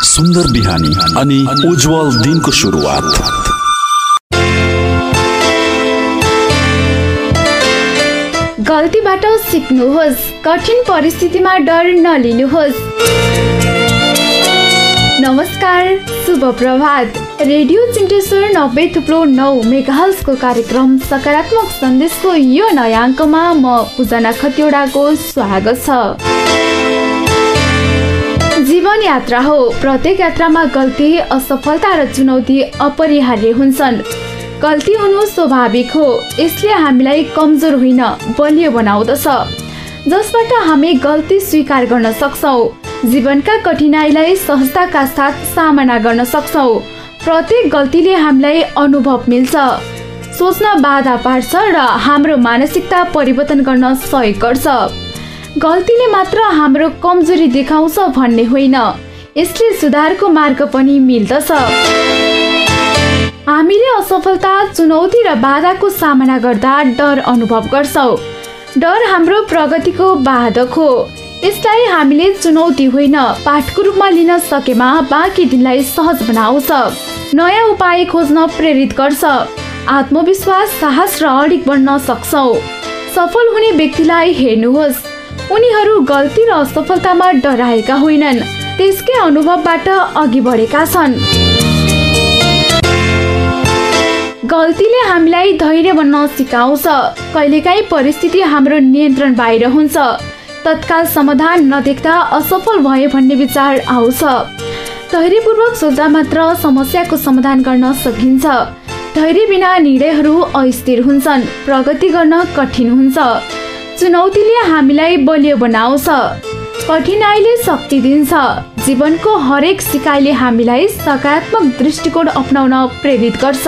सुन्दर बिहानी अनि उज्जवल दिनको सुरुवात। गल्तीबाट सिक्नुहोस्, कठिन परिस्थितिमा डर नलिनुहोस्। नमस्कार, शुभ प्रभात। रेडियो चिन्टेश्वर 90.9 मेगाहर्जको कार्यक्रम सकारात्मक सन्देशको यो नयाँ अङ्कमा म पूजना खतिवडाको स्वागत छ। जीवन यात्रा हो। प्रत्येक यात्रामा गल्ती, असफलता र चुनौती अपरिहार्य हुन्छन्। गल्ती हुनु स्वाभाविक हो। यसले हामीलाई कमजोर होइन, बलियो बनाउँदछ, जसबाट हामी गल्ती स्वीकार गर्न सक्छौँ। जीवनका कठिनाइलाई सहजताका साथ सामना गर्न सक्छौँ। प्रत्येक गल्तीले हामीलाई अनुभव मिल्छ, सोच्न बाधा पार्छ र हाम्रो मानसिकता परिवर्तन गर्न सहयोग गर्छ। गल्तीले मात्र हाम्रो कमजोरी देखाउँछ भन्ने होइन, यसले सुधारको मार्ग पनि मिल्दछ। हामीले असफलता, चुनौती र बाधाको सामना गर्दा डर अनुभव गर्छौँ। डर हाम्रो प्रगतिको बाधक हो। यसलाई हामीले चुनौती होइन, पाठको रूपमा लिन सकेमा बाँकी दिनलाई सहज बनाउँछ, नयाँ उपाय खोज्न प्रेरित गर्छ, आत्मविश्वास, साहस र अडिग बन्न सक्छौँ। सफल हुने व्यक्तिलाई हेर्नुहोस्, उनीहरू गल्ती र असफलतामा डराएका होइनन्, त्यसकै अनुभवबाट अघि बढेका छन्। गल्तीले हामीलाई धैर्य बन्न सिकाउँछ। कहिलेकाहीँ परिस्थिति हाम्रो नियन्त्रण बाहिर हुन्छ। तत्काल समाधान नदेख्दा असफल भए भन्ने विचार आउँछ। धैर्यपूर्वक सोच्दा मात्र समस्याको समाधान गर्न सकिन्छ। धैर्य बिना निर्णयहरू अस्थिर हुन्छन्, प्रगति गर्न कठिन हुन्छ। चुनौतीले हामीलाई बलियो बनाउँछ, कठिनाइले शक्ति दिन्छ। जीवनको हरेक सिकाइले हामीलाई सकारात्मक दृष्टिकोण अपनाउन प्रेरित गर्छ।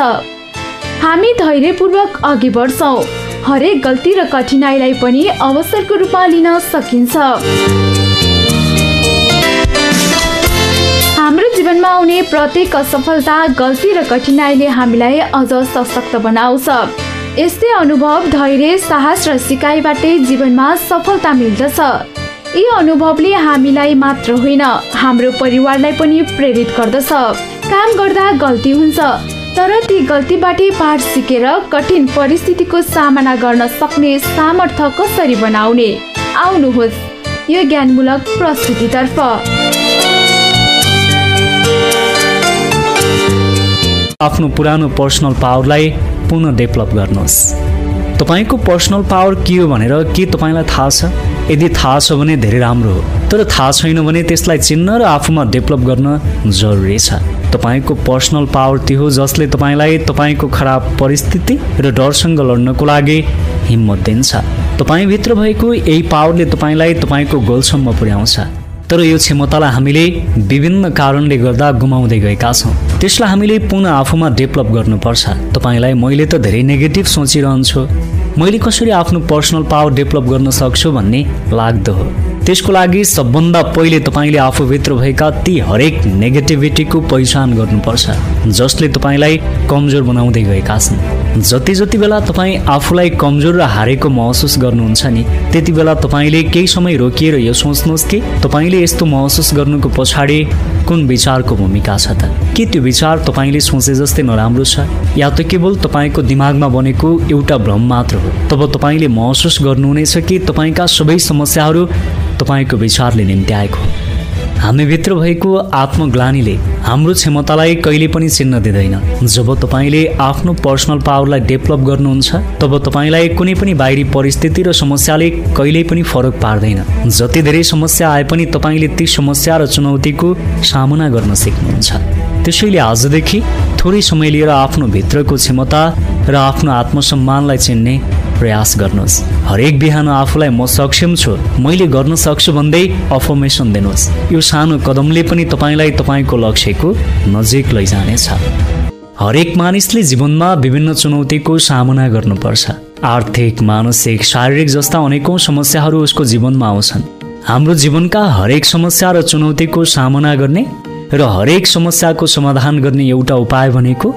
हामी धैर्यपूर्वक अघि बढ्छौँ। हरेक गल्ती र कठिनाइलाई पनि अवसरको रूपमा लिन सकिन्छ। हाम्रो जीवनमा आउने प्रत्येक असफलता, गल्ती र कठिनाइले हामीलाई अझ सशक्त बनाउँछ। यस्तै अनुभव, धैर्य, साहस र सिकाइबाटै जीवनमा सफलता मिल्दछ। यी अनुभवले हामीलाई मात्र होइन, हाम्रो परिवारलाई पनि प्रेरित गर्दछ। काम गर्दा गल्ती हुन्छ, तर ती गल्तीबाटै पाठ सिकेर कठिन परिस्थितिको सामना गर्न सक्ने सामर्थ्य कसरी बनाउने? आउनुहोस् यो ज्ञानमूलक प्रस्तुतितर्फ। आफ्नो पुरानो पर्सनल पावरलाई पुनः डेभलप गर्नुहोस्। तपाईको पर्सनल पावर के हो भनेर के तपाईलाई थाहा छ? यदि थाहा छ भने धेरै राम्रो हो, तर थाहा छैन भने त्यसलाई चिन्न र आफूमा डेभलप गर्न जरुरी छ। तपाईको पर्सनल पावर त्यो हो जसले तपाईलाई तपाईको खराब परिस्थिति र डरसँग लड्नको लागि हिम्मत दिन्छ। तपाईभित्र भएको यही पावरले तपाईलाई तपाईको गोलसम्म पुर्याउँछ। तर यो क्षमतालाई हामीले विभिन्न कारणले गर्दा गुमाउँदै गएका छौँ। त्यसलाई हामीले पुनः आफूमा डेभलप गर्नुपर्छ। तपाईलाई मैले त धेरै नेगेटिभ सोचिरहन्छु, मैले कसरी आफ्नो पर्सनल पावर डेभलप गर्न सक्छु भन्ने लाग्दो हो। त्यसको लागि सबभन्दा पहिले तपाईले आफूभित्र भएका ती हरेक नेगेटिभिटीको पहिचान गर्नुपर्छ जसले तपाईलाई कमजोर बनाउँदै गएका छन्। जति बेला तपाईँ आफूलाई कमजोर र हारेको महसुस गर्नुहुन्छ नि, त्यति बेला तपाईले केही समय रोकिएर यो सोच्नुहोस् कि तपाईले यस्तो महसुस गर्नुको पछाडि कुन विचारको भूमिका छ त? के त्यो विचार तपाईले सोचे जस्तै नराम्रो छ, या त केवल तपाईको दिमागमा बनेको एउटा भ्रम मात्र हो? तब तपाईले महसुस गर्नुहुनेछ कि तपाईका सबै समस्याहरू तपाईको विचारले निम्त्याएको। हामीभित्र भएको आत्मग्लानीले हाम्रो क्षमतालाई कहिले पनि चिन्न दिँदैन। जब तपाईले आफ्नो पर्सनल पावरलाई डेभलप गर्नुहुन्छ, तब तपाईलाई कुनै पनि बाहिरी परिस्थिति र समस्याले कहिल्यै पनि फरक पार्दैन। जति धेरै समस्या आए पनि तपाईले ती समस्या र चुनौतीको सामना गर्न सिक्नुहुन्छ। त्यसैले आजदेखि थोरै समय लिएर आफ्नो भित्रको क्षमता र आफ्नो आत्मसम्मानलाई चिन्ने प्रयास गर्नुहोस्। हरेक बिहान आफूलाई म सक्षम छु, मैले गर्न सक्छु भन्दै अफर्मेसन दिनुहोस्। यो सानो कदमले पनि तपाईलाई तपाईको लक्ष्यको नजिक लैजानेछ। हरेक मानिसले जीवनमा विभिन्न चुनौतीको सामना गर्नुपर्छ। आर्थिक, मानसिक, शारीरिक जस्ता अनेकौं समस्याहरू उसको जीवनमा आउँछन्। हाम्रो जीवनका हरेक समस्या र चुनौतीको सामना गर्ने र हरेक समस्याको समाधान गर्ने एउटा उपाय भनेको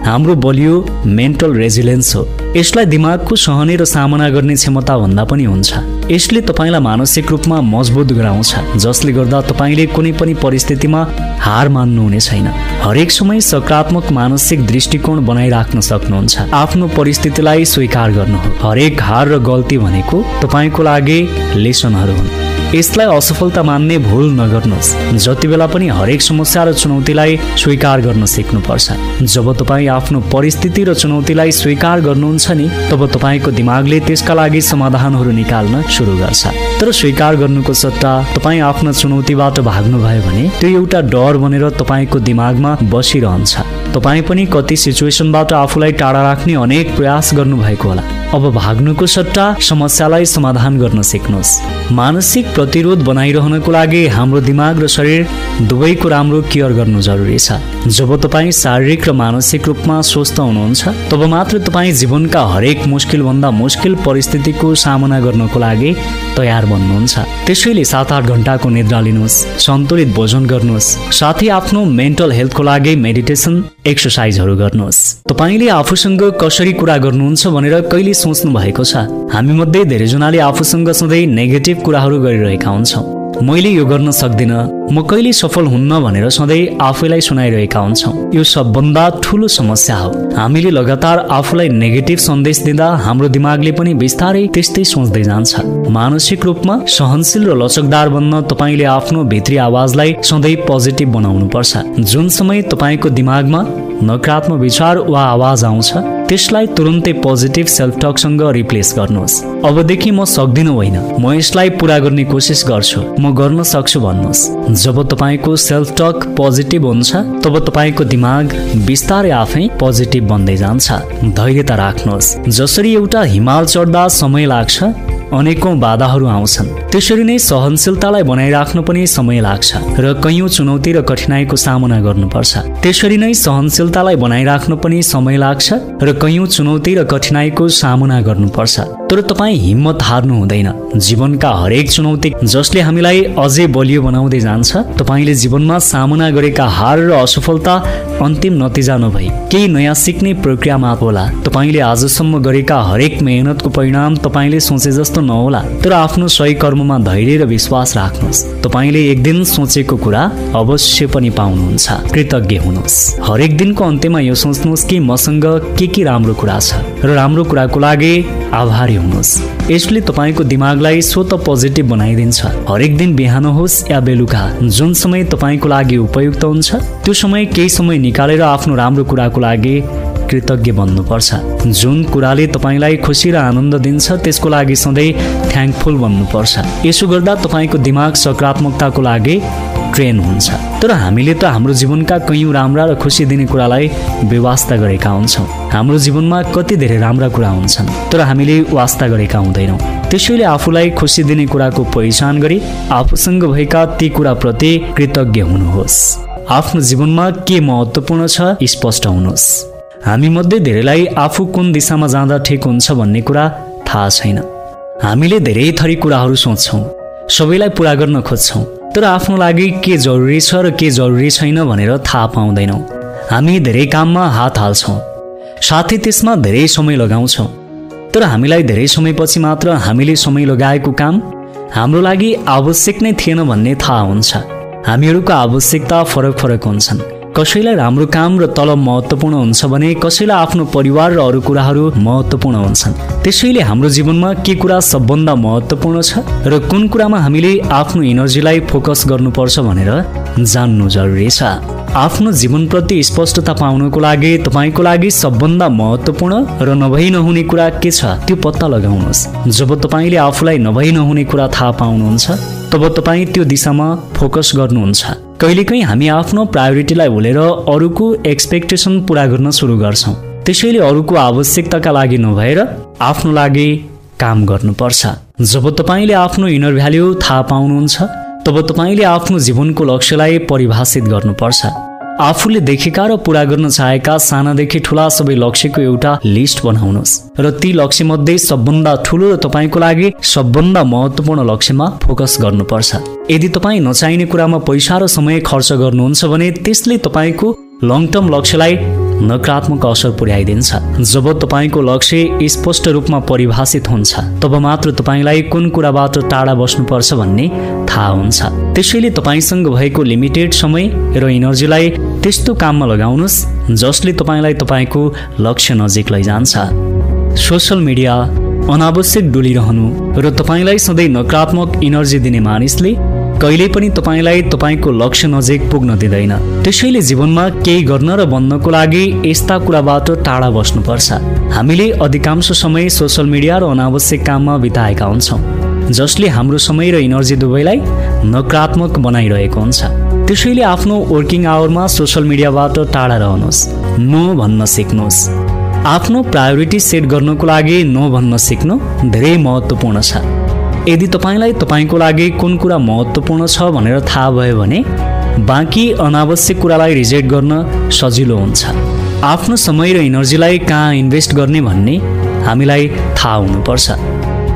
हाम्रो बलियो मेन्टल रेजिलेन्स हो। यसलाई दिमागको सहने र सामना गर्ने क्षमता भन्दा पनि हुन्छ। यसले तपाईँलाई मानसिक रूपमा मजबुत गराउँछ, जसले गर्दा तपाईँले कुनै पनि परिस्थितिमा हार मान्नुहुने छैन। हरेक समय सकारात्मक मानसिक दृष्टिकोण बनाइराख्न सक्नुहुन्छ। आफ्नो परिस्थितिलाई स्वीकार गर्नु हो। हरेक हार र गल्ती भनेको तपाईँको लागि लेसनहरू हुन्। यसलाई असफलता मान्ने भुल नगर्नुहोस्। जति बेला पनि हरेक समस्या र चुनौतीलाई स्वीकार गर्न सिक्नुपर्छ। जब तपाईँ आफ्नो परिस्थिति र चुनौतीलाई स्वीकार गर्नुहुन्छ नि, तब तपाईँको दिमागले त्यसका लागि समाधानहरू निकाल्न सुरु गर्छ। तर स्वीकार गर्नुको सट्टा तपाईँ आफ्नो चुनौतीबाट भाग्नुभयो भने त्यो एउटा डर बनेर तपाईँको दिमागमा बसिरहन्छ। तपाईँ पनि कति सिचुएसनबाट आफूलाई टाढा राख्ने अनेक प्रयास गर्नुभएको होला। अब भाग्नुको सट्टा समस्यालाई समाधान गर्न सिक्नुहोस्। मानसिक प्रतिरोध बनाइरहनको लागि हाम्रो दिमाग र शरीर दुवैको राम्रो केयर गर्नु जरुरी छ। जब तपाईँ शारीरिक र मानसिक रूपमा स्वस्थ हुनुहुन्छ, तब मात्र तपाईँ जीवनका हरेक मुस्किलभन्दा मुस्किल परिस्थितिको सामना गर्नको लागि तयार बन्नुहुन्छ। त्यसैले 7-8 घण्टाको निद्रा लिनुहोस्, सन्तुलित भोजन गर्नुहोस्, साथै आफ्नो मेन्टल हेल्थको लागि मेडिटेसन एक्सर्साइजहरू गर्नुहोस्। तपाईँले आफूसँग कसरी कुरा गर्नुहुन्छ भनेर कहिले सोच्नु भएको छ? हामी मध्ये धेरैजनाले आफूसँग सधैँ नेगेटिभ कुराहरू गरिरहेका हुन्छौँ। मैले यो गर्न सक्दिनँ, म कहिले सफल हुन्न भनेर सधैँ आफैलाई सुनाइरहेका हुन्छौँ। यो सबभन्दा ठुलो समस्या हो। हामीले लगातार आफूलाई नेगेटिभ सन्देश दिँदा हाम्रो दिमागले पनि बिस्तारै त्यस्तै सोच्दै जान्छ। मानसिक रूपमा सहनशील र लचकदार बन्न तपाईँले आफ्नो भित्री आवाजलाई सधैँ पोजिटिभ बनाउनु पर्छ। जुन समय तपाईँको दिमागमा नकारात्मक विचार वा आवाज आउँछ, त्यसलाई तुरुन्तै पोजिटिभ सेल्फ टकसँग रिप्लेस गर्नुहोस्। अबदेखि म सक्दिनँ होइन, म यसलाई पुरा गर्ने कोसिस गर्छु, म गर्न सक्छु भन्नुहोस्। जब तपाईँको सेल्फ टक पोजिटिभ हुन्छ, तब तपाईँको दिमाग बिस्तारै आफै पोजिटिभ बन्दै जान्छ। धैर्यता राख्नुहोस्। जसरी एउटा हिमाल चढ्दा समय लाग्छ, अनेकौं बाधाहरू आउँछन्, त्यसरी नै सहनशीलतालाई बनाइराख्न पनि समय लाग्छ र कैयौं चुनौती र कठिनाईको सामना गर्नुपर्छ। त्यसरी नै सहनशीलतालाई बनाइराख्न पनि समय लाग्छ र कैयौं चुनौती र कठिनाईको सामना गर्नुपर्छ। तर तपाईँ हिम्मत हार्नु हुँदैन। जीवनका हरेक चुनौती जसले हामीलाई अझै बलियो बनाउँदै जान्छ। तपाईँले जीवनमा सामना गरेका हार र असफलता अन्तिम नतिजा नभई केही नयाँ सिक्ने प्रक्रियामा होला। तपाईँले आजसम्म गरेका हरेक मेहनतको परिणाम तपाईँले सोचे जस्तो नहोला, तर आफ्नो सही कर्ममा धैर्य र विश्वास राख्नुहोस्। तपाईँले एक दिन सोचेको कुरा अवश्य पनि पाउनुहुन्छ। कृतज्ञ हुनुहोस्। हरेक दिनको अन्त्यमा यो सोच्नुहोस् कि मसँग के राम्रो कुरा छ र राम्रो कुराको लागि आभारी हुनुहोस्। यसले तपाईँको दिमागलाई स्वतः पोजिटिभ बनाइदिन्छ। हरेक दिन बिहान होस् या बेलुका, जुन समय तपाईँको लागि उपयुक्त हुन्छ, त्यो समय केही समय निकालेर आफ्नो राम्रो कुराको लागि कृतज्ञ बन्नुपर्छ। जुन कुराले तपाईँलाई खुसी र आनन्द दिन्छ, त्यसको लागि सधैँ थ्याङ्कफुल बन्नुपर्छ। यसो गर्दा तपाईँको दिमाग सकारात्मकताको लागि ट्रेन हुन्छ। तर हामीले त हाम्रो जीवनका कैयौं राम्रा र खुसी दिने कुरालाई बेवास्ता गरेका हुन्छौँ। हाम्रो जीवनमा कति धेरै राम्रा कुरा हुन्छन्, तर हामीले वास्ता गरेका हुँदैनौँ। त्यसैले आफूलाई खुसी दिने कुराको पहिचान गरी आफूसँग भएका ती कुराप्रति कृतज्ञ हुनुहोस्। आफ्नो जीवनमा के महत्त्वपूर्ण छ स्पष्ट हुनुहोस्। हामी मध्ये धेरैलाई आफू कुन दिशामा जाँदा ठिक हुन्छ भन्ने कुरा थाहा छैन। हामीले धेरै थरी कुराहरू सोच्छौँ, सबैलाई पुरा गर्न खोज्छौँ, तर आफ्नो लागि के जरुरी छ र के जरुरी छैन भनेर थाहा पाउँदैनौँ। हामी धेरै काममा हात हाल्छौँ, साथै त्यसमा धेरै समय लगाउँछौँ, तर हामीलाई धेरै समयपछि मात्र हामीले समय लगाएको काम हाम्रो लागि आवश्यक नै थिएन भन्ने थाहा हुन्छ। हामीहरूको आवश्यकता फरक हुन्छन्। कसैलाई राम्रो काम र तलब महत्त्वपूर्ण हुन्छ भने कसैलाई आफ्नो परिवार र अरू कुराहरू महत्त्वपूर्ण हुन्छन्। त्यसैले हाम्रो जीवनमा के कुरा सबभन्दा महत्त्वपूर्ण छ र कुन कुरामा हामीले आफ्नो एनर्जीलाई फोकस गर्नुपर्छ भनेर जान्नु जरुरी छ। आफ्नो जीवनप्रति स्पष्टता पाउनको लागि तपाईँको लागि सबभन्दा महत्त्वपूर्ण र नभई नहुने कुरा के छ त्यो पत्ता लगाउनुहोस्। जब तपाईँले आफूलाई नभई नहुने कुरा थाहा पाउनुहुन्छ, तब तपाईँ त्यो दिशामा फोकस गर्नुहुन्छ। कहिलेकाहीँ हामी आफ्नो प्रायोरिटीलाई भुलेर अरूको एक्सपेक्टेसन पुरा गर्न सुरु गर्छौँ। त्यसैले अरूको आवश्यकताका लागि नभएर आफ्नो लागि काम गर्नुपर्छ। जब तपाईँले आफ्नो इनर भ्याल्यु थाहा पाउनुहुन्छ, तब तपाईँले आफ्नो जीवनको लक्ष्यलाई परिभाषित गर्नुपर्छ। आफूले देखेका र पूरा गर्न चाहेका सानादेखि ठुला सबै लक्ष्यको एउटा लिस्ट बनाउनुहोस् र ती लक्ष्यमध्ये सबभन्दा ठुलो र तपाईँको लागि सबभन्दा महत्त्वपूर्ण लक्ष्यमा फोकस गर्नुपर्छ। यदि तपाईँ नचाहिने कुरामा पैसा र समय खर्च गर्नुहुन्छ भने त्यसले तपाईँको लङ टर्म लक्ष्यलाई नकारात्मक असर पुर्याइदिन्छ। जब तपाईँको लक्ष्य स्पष्ट रूपमा परिभाषित हुन्छ तब मात्र तपाईँलाई कुन कुराबाट टाढा बस्नुपर्छ भन्ने थाहा हुन्छ। त्यसैले तपाईँसँग भएको लिमिटेड समय र इनर्जीलाई त्यस्तो काममा लगाउनुहोस् जसले तपाईँलाई तपाईँको लक्ष्य नजिक लैजान्छ। सोसल मिडिया अनावश्यक डुलिरहनु र तपाईँलाई सधैँ नकारात्मक इनर्जी दिने मानिसले कहिल्यै पनि तपाईँलाई तपाईँको लक्ष्य नजिक पुग्न दिँदैन। त्यसैले जीवनमा केही गर्न र बन्नको लागि यस्ता कुराबाट टाढा बस्नुपर्छ। हामीले अधिकांश समय सोसल मिडिया र अनावश्यक काममा बिताएका हुन्छौँ जसले हाम्रो समय र इनर्जी दुवैलाई नकारात्मक बनाइरहेको हुन्छ। त्यसैले आफ्नो वर्किङ आवरमा सोसल मिडियाबाट टाढा रहनुहोस्। नो भन्न सिक्नुहोस्। आफ्नो प्रायोरिटी सेट गर्नको लागि नो भन्न सिक्नु धेरै महत्त्वपूर्ण छ। यदि तपाईँलाई तपाईँको लागि कुन कुरा महत्त्वपूर्ण छ भनेर थाहा भयो भने बाँकी अनावश्यक कुरालाई रिजेक्ट गर्न सजिलो हुन्छ। आफ्नो समय र इनर्जीलाई कहाँ इन्भेस्ट गर्ने भन्ने हामीलाई थाहा हुनुपर्छ।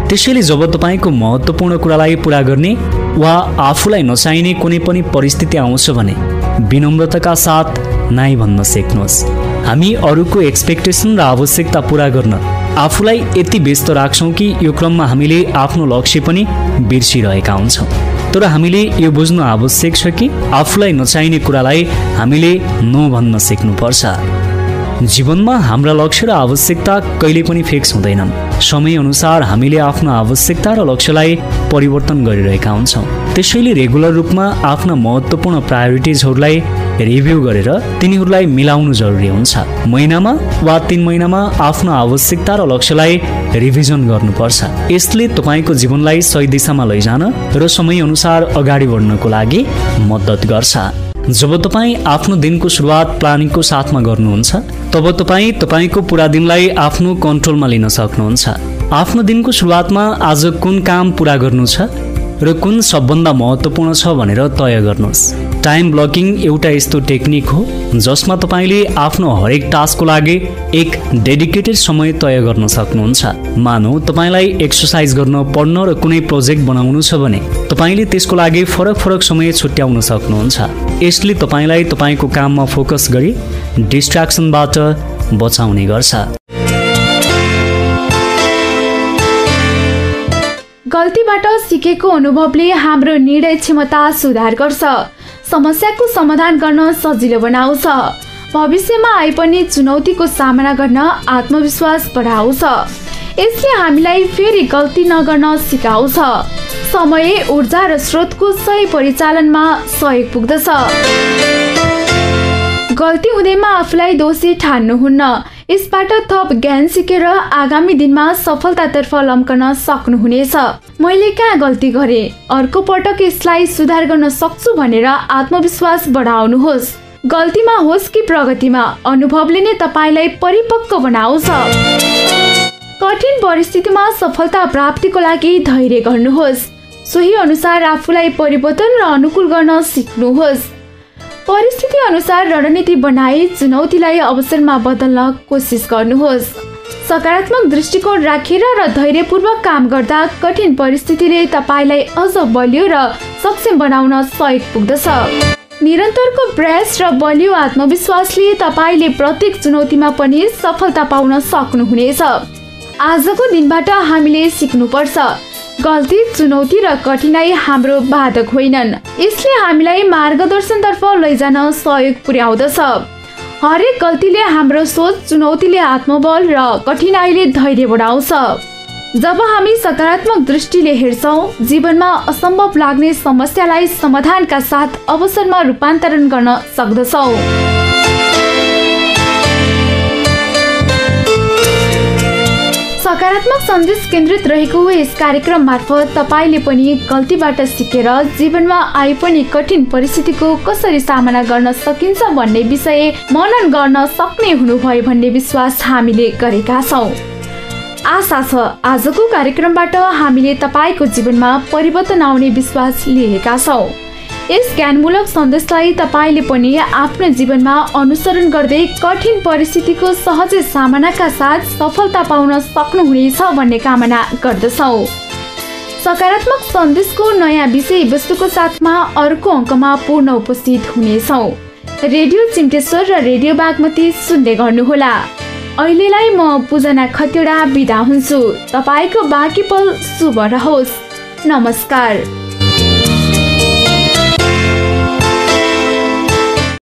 त्यसैले जब तपाईँको महत्त्वपूर्ण कुरालाई पुरा गर्ने वा आफूलाई नचाहिने कुनै पनि परिस्थिति आउँछ भने विनम्रताका साथ नाइ भन्न सिक्नुहोस्। हामी अरूको एक्सपेक्टेसन र आवश्यकता पुरा गर्न आफूलाई यति व्यस्त राख्छौँ कि यो क्रममा हामीले आफ्नो लक्ष्य पनि बिर्सिरहेका हुन्छौँ। तर हामीले यो बुझ्नु आवश्यक छ कि आफूलाई नचाहिने कुरालाई हामीले नो भन्न सिक्नुपर्छ। जीवनमा हाम्रा लक्ष्य र आवश्यकता कहिले पनि फिक्स हुँदैनन्। समयअनुसार हामीले आफ्नो आवश्यकता र लक्ष्यलाई परिवर्तन गरिरहेका हुन्छौँ। त्यसैले रेगुलर रूपमा आफ्ना महत्त्वपूर्ण प्रायोरिटिजहरूलाई रिभ्यू गरेर तिनीहरूलाई मिलाउनु जरुरी हुन्छ। महिनामा वा 3 महिनामा आफ्नो आवश्यकता र लक्ष्यलाई रिभिजन गर्नुपर्छ। यसले तपाईँको जीवनलाई सही दिशामा लैजान र समयअनुसार अगाडि बढ्नको लागि मद्दत गर्छ। जब तपाईँ आफ्नो दिनको सुरुवात प्लानिङको साथमा गर्नुहुन्छ तब तपाईँ तपाईँको पुरा दिनलाई आफ्नो कन्ट्रोलमा लिन सक्नुहुन्छ। आफ्नो दिनको सुरुवातमा आज कुन काम पुरा गर्नु छ र कुन सबभन्दा महत्त्वपूर्ण छ भनेर तय गर्नुहोस्। टाइम ब्लकिङ एउटा यस्तो टेक्निक हो जसमा तपाईँले आफ्नो हरेक टास्कको लागि एक डेडिकेटेड समय तय गर्न सक्नुहुन्छ। मानौ तपाईँलाई एक्सर्साइज गर्न, पढ्न र कुनै प्रोजेक्ट बनाउनु छ भने तपाईँले त्यसको लागि फरक फरक समय छुट्याउन सक्नुहुन्छ। यसले तपाईँलाई तपाईँको काममा फोकस गरी डिस्ट्र्याक्सनबाट बचाउने गर्छ। गल्तीबाट सिकेको अनुभवले हाम्रो निर्णय क्षमता सुधार गर्छ, समस्याको समाधान गर्न सजिलो बनाउँछ, भविष्यमा आए पनि चुनौतीको सामना गर्न आत्मविश्वास बढाउँछ। यसले हामीलाई फेरि गल्ती नगर्न सिकाउँछ। समय, ऊर्जा र स्रोतको सही परिचालनमा सहयोग पुग्दछ। गल्ती हुँदैमा आफूलाई दोषी ठान्नुहुन्न। यसबाट थप ज्ञान सिकेर आगामी दिनमा सफलतातर्फ लम्कन सक्नुहुनेछ। मैले कहाँ गल्ती गरेँ, अर्को पटक यसलाई सुधार गर्न सक्छु भनेर आत्मविश्वास बढाउनुहोस्। गल्तीमा होस् कि प्रगतिमा, अनुभवले नै तपाईँलाई परिपक्व बनाउँछ। कठिन परिस्थितिमा सफलता प्राप्तिको लागि धैर्य गर्नुहोस्। सोही अनुसार आफूलाई परिवर्तन र अनुकूल गर्न सिक्नुहोस्। परिस्थिति अनुसार रणनीति बनाई चुनौतीलाई अवसरमा बदल्न कोसिस गर्नुहोस्। सकारात्मक दृष्टिकोण राखेर र धैर्यपूर्वक काम गर्दा कठिन परिस्थितिले तपाईँलाई अझ बलियो र सक्षम बनाउन सहयोग पुग्दछ। निरन्तरको प्रयास र बलियो आत्मविश्वासले तपाईँले प्रत्येक चुनौतीमा पनि सफलता पाउन सक्नुहुनेछ। आजको दिनबाट हामीले सिक्नुपर्छ, गल्ती, चुनौती र कठिनाई हाम्रो बाधक होइनन्। यसले हामीलाई मार्गदर्शनतर्फ लैजान सहयोग पुर्याउँदछ। हरेक गल्तीले हाम्रो सोच, चुनौतीले आत्मबल र कठिनाइले धैर्य बढाउँछ। जब हामी सकारात्मक दृष्टिले हेर्छौँ, जीवनमा असम्भव लाग्ने समस्यालाई समाधानका साथ अवसरमा रूपान्तरण गर्न सक्दछौँ। सकारात्मक सन्देश केन्द्रित रहेको यस कार्यक्रम मार्फत तपाईँले पनि गल्तीबाट सिकेर जीवनमा आए पनि कठिन परिस्थितिको कसरी सामना गर्न सकिन्छ भन्ने विषय मनन गर्न सक्ने हुनुभयो भन्ने विश्वास हामीले गरेका छौँ। आशा छ आजको कार्यक्रमबाट हामीले तपाईँको जीवनमा परिवर्तन आउने विश्वास लिएका छौँ। यस ज्ञानमूलक सन्देशलाई तपाईँले पनि आफ्नो जीवनमा अनुसरण गर्दै कठिन परिस्थितिको सहजै सामनाका साथ सफलता पाउन सक्नुहुनेछ भन्ने कामना गर्दछौँ। सकारात्मक सन्देशको नयाँ विषय वस्तुको साथमा अर्को अङ्कमा पूर्ण उपस्थित हुनेछौँ। रेडियो चिम्टेश्वर र रेडियो बागमती सुन्दै गर्नुहोला। अहिलेलाई म पूजना खतिवडा बिदा हुन्छु। तपाईँको बाँकी पल शुभ रहोस्। नमस्कार।